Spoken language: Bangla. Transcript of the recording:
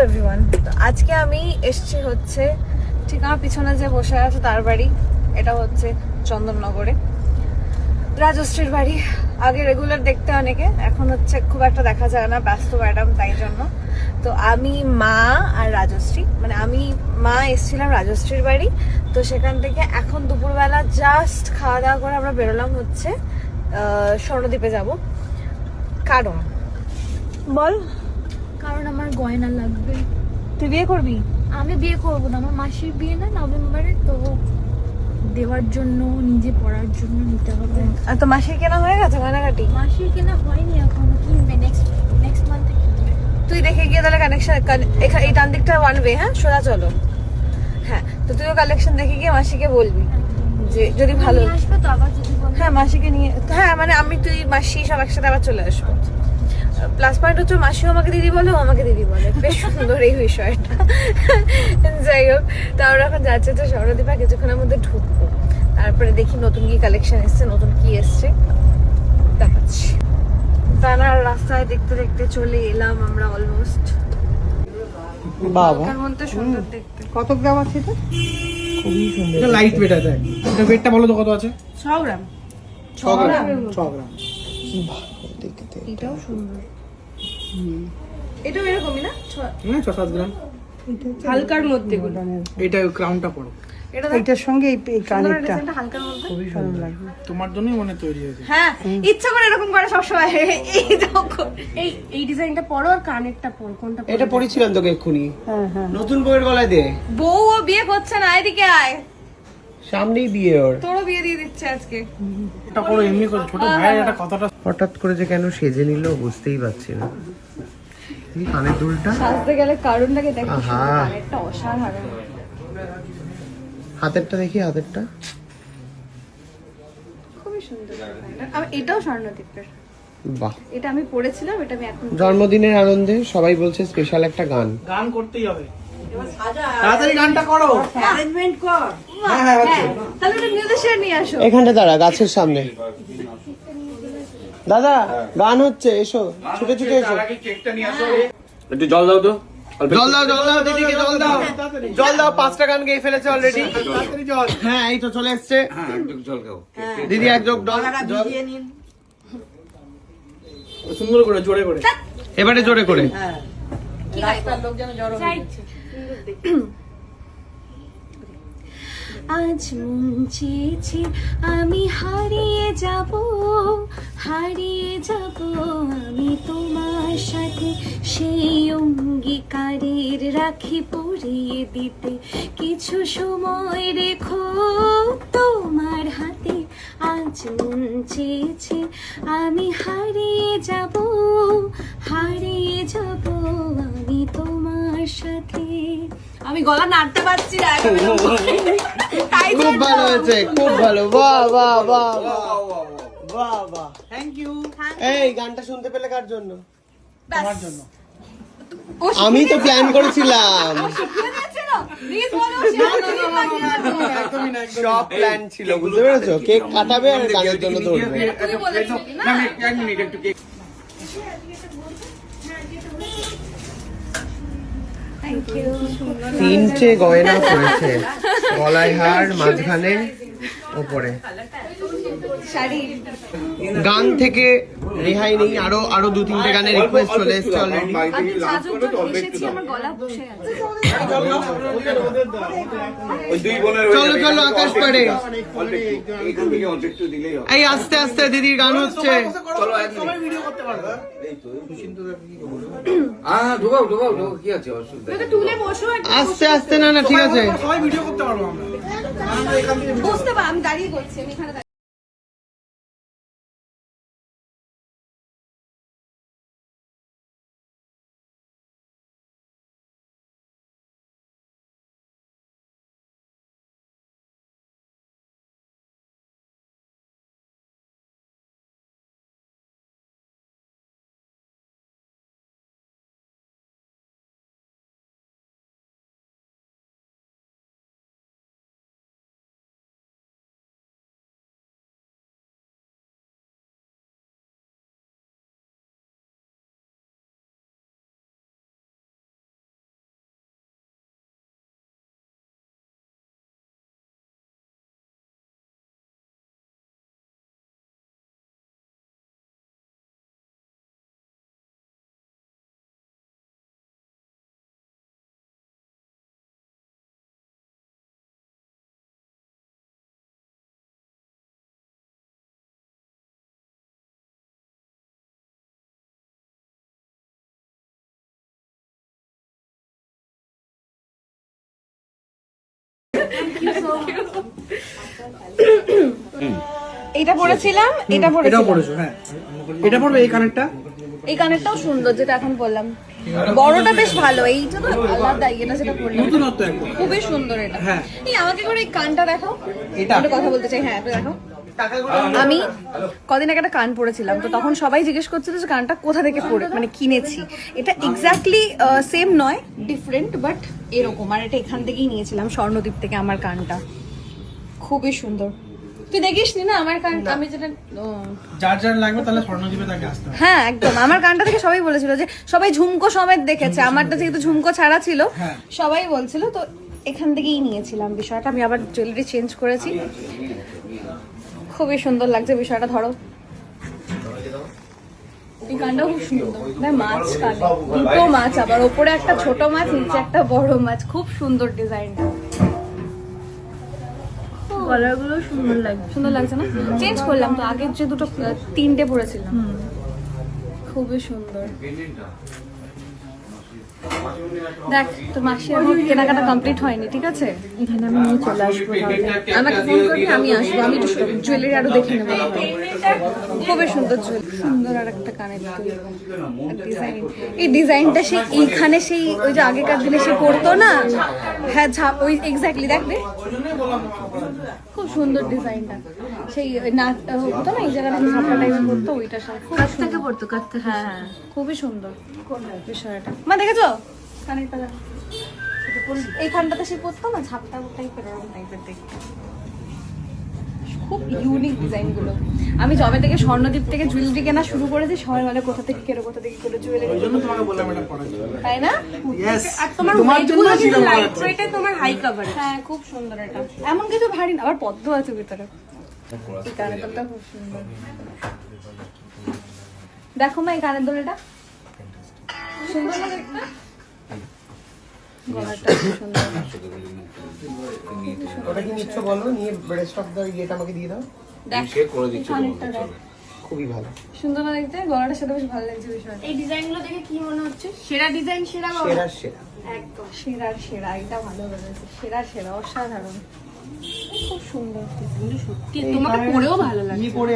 এভরিওয়ান, তো আজকে আমি এসেছি হচ্ছে ঠিক আমার পিছনে যে বসে আছে তার বাড়ি। এটা হচ্ছে চন্দননগরে রাজশ্রীর বাড়ি। আগে রেগুলার দেখতে অনেকে, এখন হচ্ছে খুব একটা দেখা যায় না, ব্যস্ত ম্যাডাম, তাই জন্য। তো আমি, মা আর রাজশ্রী, মানে আমি মা এসেছিলাম রাজশ্রীর বাড়ি। তো সেখান থেকে এখন দুপুরবেলা জাস্ট খাওয়া দাওয়া করে আমরা বেরোলাম হচ্ছে স্বর্ণদ্বীপে যাব। কারণ বল, কারণ আমার গয়না লাগবে। তুই বিয়ে করবি? আমি বিয়ে করবো না, আমার মাসির বিয়ে না নভেম্বরে, তো দেওয়ার জন্য, নিজে পড়ার জন্য নিতে হবে। আর তো মাসির কেনা হয়ে গেছে গয়নাগাটি? মাসির কেনা হয়নি এখনো, কিনবে নেক্সট মান্থে কিনবে। তুই দেখে গিয়ে তাহলে কানেকশন, এখানে এই ডান দিকটা ওয়ান ওয়ে, হ্যাঁ সোজা চলো। হ্যাঁ, তো তুইও কালেকশন দেখে গিয়ে মাসিকে বলবি যে যদি ভালো। নিয়ে আসবে তো আবার যদি বলো। হ্যাঁ মাসিকে নিয়ে, হ্যাঁ মানে আমি, তুই, মাসি সব একসাথে আবার চলে আসবো। প্লাস পয়েন্ট হচ্ছে মাসিও আমাকে দিদি বলে, ও আমাকে দিদি বলে, বেশ সুন্দর এই বিষয়টা। যাই হোক, তো আমরা এখন যাচ্ছে তো স্বর্ণদ্বীপা, কিছুক্ষণের মধ্যে ঢুকবো। তারপরে দেখি নতুন কি কালেকশন এসছে, নতুন কি এসছে দেখাচ্ছি। ব্যানার রাস্তায় দেখতে দেখতে চলে এলাম আমরা অলমোস্ট। বাবা তার মধ্যে সুন্দর দেখতে। কত গ্রাম আছে এটা? খুবই সুন্দর। এটা লাইট ওয়েট আছে। এটা ওয়েটটা বলো তো কত আছে? 6 গ্রাম। 6 গ্রাম। 6 গ্রাম। কি ভালো দেখতে। এটাও সুন্দর। এটাও এরকমই না? না 6-7 গ্রাম। হালকার মধ্যে গুলো। এটা ক্রাউনটা পড়ো। এটার সঙ্গে এই কানেরটা হালকার মধ্যে খুবই সুন্দর লাগবে। তোমার জন্যই মনে তৈরি হয়েছে। হ্যাঁ, ইচ্ছা করে এরকম করে সবসময়। এই যখন এই ডিজাইনটা পরো আর কানেরটা পরো, কোনটা পরো? এটা পড়েছিলাম তোকে এক্ষুনি। হ্যাঁ। নতুন বউয়ের গলায় দে। বউ ও বিয়ে করছে না, এদিকে আয়, সামনেই বিয়ে ওর। তোরও বিয়ে দিয়ে দিচ্ছে আজকে। এটা পড়ো এমনি করে, ছোট ভাইয়ের একটা কথাটা। হঠাৎ করে যে কেন সেজে নিল বুঝতেই পারছি না। এই কানের দুলটা, সাজতে গেলে কারণটাকে দেখ, আহা। একটা অসাধারণ। হাতেরটা দেখি, হাতেরটা খুবই সুন্দর। আমি এটাও স্বর্ণদ্বীপের, বাহ। এটা আমি পড়েছিলাম, এটা আমি এখন জন্মদিনের আনন্দে সবাই বলছে স্পেশাল একটা গান। গান করতেই হবে। তাড়াতাড়ি গানটা করো। অ্যারেঞ্জমেন্ট কর। হ্যাঁ হচ্ছে। তাহলে একটা মিউজিশিয়ান নিয়ে আসো। এখানটা দাঁড়া, গাছের সামনে। দাদা গান হচ্ছে, এসো, ছুটে ছুটে এসো। একটু জল দাও তো। জল দাও, জল দাও, দিদিকে জল দাও, জল দাও। 5টা গান গেয়ে ফেলেছে অলরেডি। তাড়াতাড়ি জল। হ্যাঁ এই তো চলে এসছে। হ্যাঁ একটু জল খাও। দিদি এক যোগ জল। সুন্দর করে জোরে করে। এবারে জোরে করে। আজ মন চেয়েছে আমি হারিয়ে যাব আমি তোমার সাথে, সেই অঙ্গীকারের রাখি পরিয়ে দিতে কিছু সময় রেখো তোমার হাতে। আজ মন চেয়েছে আমি হারিয়ে যাব আমি তোমার সাথে। আমি গলা নাড়তে পারছি না এখন। তাই খুব জন্য। ভালো হয়েছে, খুব ভালো। বাহ বাহ বাহ বাহ বাহ বাহ। Thank you. এই গানটা শুনতে পেলে কার জন্য? তোমার জন্য। ও আমি তো প্ল্যান করেছিলাম, শিখিয়ে দিয়েছিল? Please বলো, শিখিয়ে দিয়েছিল। একদমই না, একদমই না। সব প্ল্যান ছিল, বুঝতে পেরেছো? কেক কাটাবে আর গানের জন্য ধরবে। তুই বলেছিলি না? এক মিনিট একটু কেক। তিনটে গয়না পড়েছে, গলায় হার, মাঝখানে, ওপরে। শাড়ি। গান থেকে রেহাই নেই, আরো 2-3টে গানের রিকোয়েস্ট চলে এসেছে অলরেডি। আমি চারজন এসেছি, আমার গলা বসে আছে। ওই দুই বোনের চলো চলো আকাশ পাড়ে। এইখান থেকে অল্প একটু দিলেই হবে। এই আস্তে আস্তে দিদির গান হচ্ছে। চলো এক সবাই মিনিট। ভিডিও করতে পারবে। হ্যাঁ ঢোকাও ঢোকাও ঢোকাও, কি আছে অসুবিধা নেই। তুলে বসো, আস্তে আস্তে, না না ঠিক আছে। সবাই ভিডিও করতে পারবো আমরা। আমরা এখান থেকে বসতে পার, আমি দাঁড়িয়ে করছি, আমি এখানে এটা পরেছিলাম, এটা এটাও পরেছিলাম। পড়েছো, হ্যাঁ এটা পড়বে এই কানেরটা। এই কানেরটাও সুন্দর, যেটা এখন বললাম। বড়টা বেশ ভালো, এইটা তো আলাদা, এটা যেটা পরলাম নতুনত্ব একদম। খুবই সুন্দর এটা। হ্যাঁ। এই আমাকে করে এই কানটা দেখাও, এটা? একটা কথা বলতে চাই। হ্যাঁ, এটা দেখো। আমি কদিন আগে একটা কান পরেছিলাম, তো তখন সবাই জিজ্ঞেস করছিল যে কানটা কোথা থেকে পরে মানে কিনেছি। এটা এক্স্যাক্টলি সেম নয়, ডিফারেন্ট, বাট এরকম। আর এটা এখান থেকেই নিয়েছিলাম, স্বর্ণদ্বীপ থেকে। আমার কানটা খুবই সুন্দর। তুই দেখিসনি না আমার কান? আমি যেটা যার যার লাগবে তাহলে স্বর্ণদ্বীপে তাকে আসতে হবে। হ্যাঁ একদম, আমার কানটা থেকে সবাই বলেছিল যে, সবাই ঝুমকো সমেত দেখেছে, আমারটা যেহেতু ঝুমকো ছাড়া ছিল, হ্যাঁ। সবাই বলছিল। তো এখান থেকেই নিয়েছিলাম বিষয়টা। আমি আবার জুয়েলারি চেঞ্জ করেছি, খুবই সুন্দর লাগছে বিষয়টা। ধরো এই কানটাও খুব সুন্দর, মাছ কানে, দুটো মাছ, আবার ওপরে একটা ছোট মাছ, নিচে একটা বড় মাছ, খুব সুন্দর ডিজাইনটা। কালারগুলো সুন্দর লাগছে। সুন্দর লাগছে না? চেঞ্জ করলাম তো, আগের যে দুটো তিনটে পরেছিলাম, খুবই সুন্দর। দেখ তোর মাসির এখন কেনাকাটা কমপ্লিট হয়নি, ঠিক আছে? এখানে আমি নিয়ে চলে আসবো তাহলে। আমাকে ফোন করবি, আমি আসবো। আমি একটু জুয়েলারি আরো দেখে নেবো। খুবই সুন্দর জুয়েলারি, সুন্দর। আর একটা কানের ডিজাইন, এই ডিজাইনটা সেই এইখানে সেই ওই যে আগেকার দিনে সে করতো না, হ্যাঁ ওই এক্স্যাক্টলি। দেখ রে, খুব সুন্দর ডিজাইনটা। সেই নাচ হতো না এই জায়গাটা, ঝাপটা টাইপের করতো, ওইটার সাথে খুব কাছ সুন্দর। থেকে পড়তো, কাছ থেকে। হ্যাঁ হ্যাঁ, খুবই সুন্দর বিষয়টা। মা দেখেছো কানেরটা? দেখো এইখানটাতে সে পড়তো না, ঝাপটা টাইপের, ওরকম টাইপের দেখতে। খুব ইউনিক ডিজাইন গুলো। আমি যবে থেকে স্বর্ণদ্বীপ থেকে জুয়েলারি কেনা শুরু করেছি, সবাই বলে কোথা থেকে কেনো, কোথা থেকে কেনো জুয়েলারি, ওই জন্য তোমাকে বললাম এটা পড়ার জন্য। তাই না? ইয়েস, আর তোমার তোমার জন্য ছিল লাইট বলা। ওয়েটে, তোমার হাই কভার। হ্যাঁ খুব সুন্দর এটা, এমন কিছু ভারী না। আবার পদ্ম আছে ভিতরে, এই কানের দুলটা খুব সুন্দর। দেখো মা এই কানের দুলটা সুন্দর না দেখতে? গলাটা খুব সুন্দর। ওটা কি নিচ্ছ বলো, নিয়ে রেস্ট অফ দ্য ইয়েটা আমাকে দিয়ে দাও। দেখ সে করে দিচ্ছে এই কানেরটা দেখ, খুবই ভালো, সুন্দর না দেখতে? গলাটার সাথে বেশ ভালো লাগছে বিষয়টা। এই ডিজাইনগুলো দেখে কি মনে হচ্ছে? সেরা ডিজাইন, সেরা সেরা সেরা। একদম সেরার সেরা, এটা ভালো বলেছে, সেরার সেরা, অসাধারণ, খুব সুন্দর। সত্যি তোমাকে পরেও ভালো লাগে। কি পরে